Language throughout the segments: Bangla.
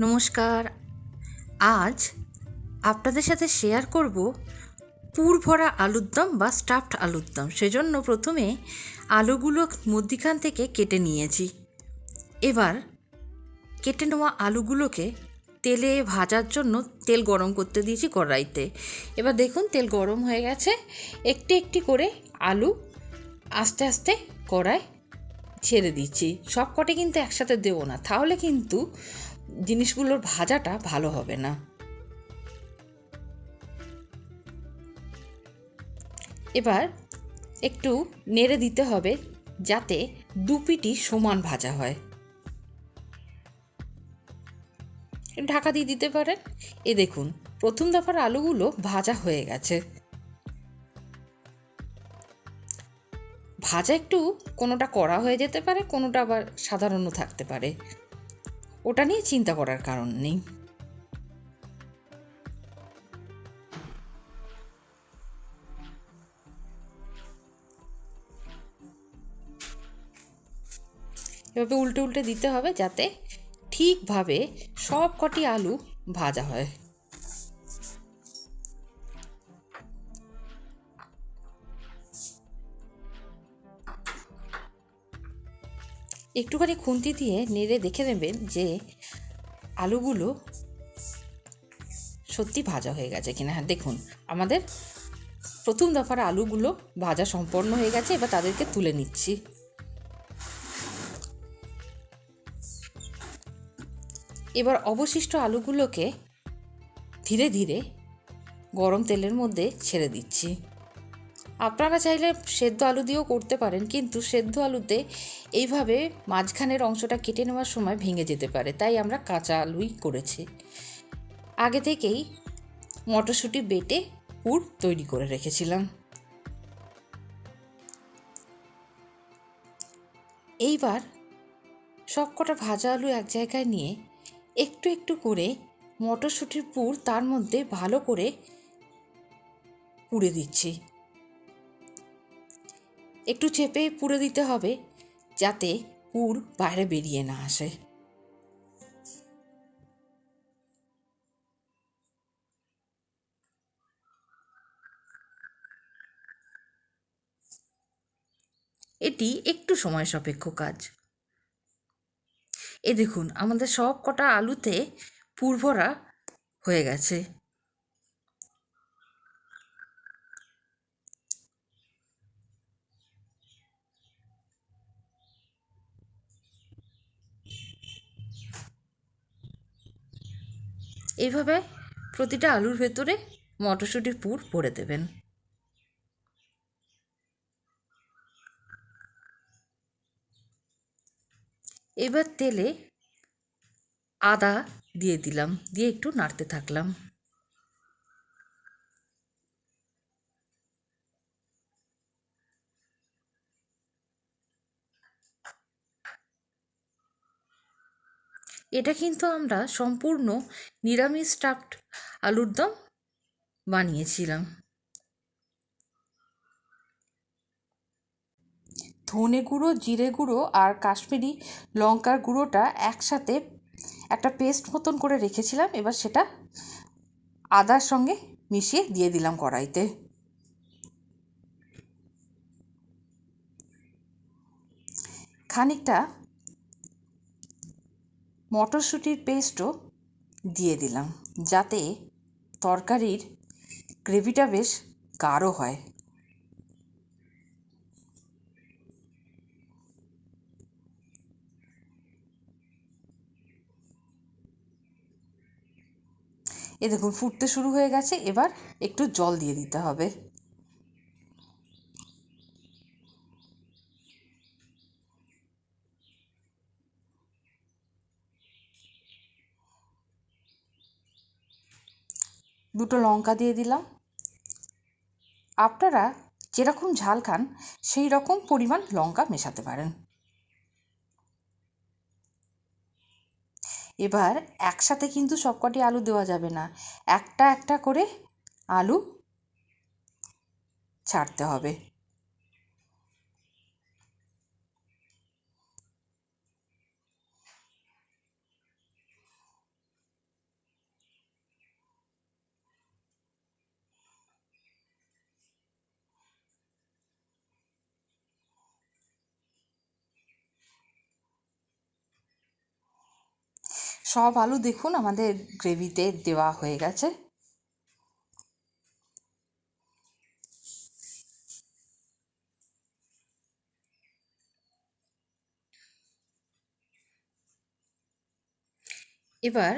নমস্কার। আজ আপনাদের সাথে শেয়ার করব পুর ভরা আলুর দম বা স্টাফড আলুর দম। সেজন্য প্রথমে আলুগুলো মধ্যিখান থেকে কেটে নিয়েছি। এবার কেটে নেওয়া আলুগুলোকে তেলে ভাজার জন্য তেল গরম করতে দিয়েছি কড়াইতে। এবার দেখুন তেল গরম হয়ে গেছে। একটি একটি করে আলু আস্তে আস্তে কড়ায় ছেড়ে দিচ্ছি। সব কটে কিন্তু একসাথে দেবো না, তাহলে কিন্তু জিনিসগুলোর ভাজাটা ভালো হবে না। এবার একটু নেড়ে দিতে হবে যাতে দুপিটি সমান ভাজা হয়। ঢাকা দিয়ে দিতে পারেন। দেখুন প্রথম দফার আলুগুলো ভাজা হয়ে গেছে। ভাজা একটু কোনোটা কড়া হয়ে যেতে পারে, কোনোটা আবার সাধারণও থাকতে পারে, ওটা নিয়ে চিন্তা করার কারণ নেই। এভাবে উল্টে উল্টে দিতে হবে যাতে ঠিকভাবে সব কটি আলু ভাজা হয়। একটুখানি খুন্তি দিয়ে নেড়ে দেখে নেবেন যে আলুগুলো সত্যি ভাজা হয়ে গেছে কিনা। হ্যাঁ, দেখুন আমাদের প্রথম দফার আলুগুলো ভাজা সম্পন্ন হয়ে গেছে। এবার তাদেরকে তুলে নিচ্ছি। এবার অবশিষ্ট আলুগুলোকে ধীরে ধীরে গরম তেলের মধ্যে ছেড়ে দিচ্ছি। আপনারা চাইলে সেদ্ধ আলু দিয়েও করতে পারেন, কিন্তু সেদ্ধ আলুতে এইভাবে মাঝখানের অংশটা কেটে নেওয়ার সময় ভেঙে যেতে পারে, তাই আমরা কাঁচা আলুই করেছি। আগে থেকেই মটরশুঁটি বেটে পুর তৈরি করে রেখেছিলাম। এইবার সবকটা ভাজা আলু এক জায়গায় নিয়ে একটু একটু করে মটরশুঁটির পুর তার মধ্যে ভালো করে পুড়ে দিচ্ছি। একটু চেপে পুড়ে দিতে হবে যাতে পুর বাইরে বেরিয়ে না আসে। এটি একটু সময় সাপেক্ষ কাজ। দেখুন আমাদের সব কটা আলুতে পুর ভরা হয়ে গেছে। এইভাবে প্রতিটা আলুর ভেতরে মটরশুঁটির পুর ভরে দেবেন। এবার তেলে আদা দিয়ে দিলাম, দিয়ে একটু নাড়তে থাকলাম। এটা কিন্তু আমরা সম্পূর্ণ নিরামিষ স্টাফড আলুর দম বানিয়েছিলাম। ধনে গুঁড়ো, জিরে গুঁড়ো আর কাশ্মীরি লঙ্কার গুঁড়োটা একসাথে একটা পেস্ট মতন করে রেখেছিলাম। এবার সেটা আদার সঙ্গে মিশিয়ে দিয়ে দিলাম কড়াইতে। খানিকটা মটরশুঁটির পেস্টও দিয়ে দিলাম যাতে তরকারির গ্রেভিটা বেশ গাঢ় হয়। দেখুন ফুটতে শুরু হয়ে গেছে। এবার একটু জল দিয়ে দিতে হবে। দুটো লঙ্কা দিয়ে দিলাম। আপনারা যেরকম ঝাল খান সেই রকম পরিমাণ লঙ্কা মেশাতে পারেন। এবার একসাথে কিন্তু সবকটি আলু দেওয়া যাবে না, একটা একটা করে আলু ছাড়তে হবে। সব আলু দেখুন আমাদের গ্রেভিতে দেওয়া হয়ে গেছে। এবার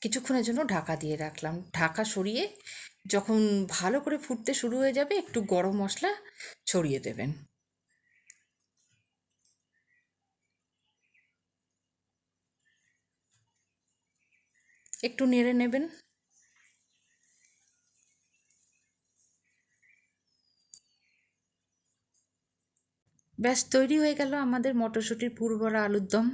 কিছুক্ষণের জন্য ঢাকা দিয়ে রাখলাম। ঢাকা সরিয়ে যখন ভালো করে ফুটতে শুরু হয়ে যাবে একটু গরম মশলা ছড়িয়ে দেবেন। একটু নেড়ে নেবেন। ব্যাস তৈরি হয়ে গেল আমাদের মটরশুঁটির পুর ভরা আলুর দম।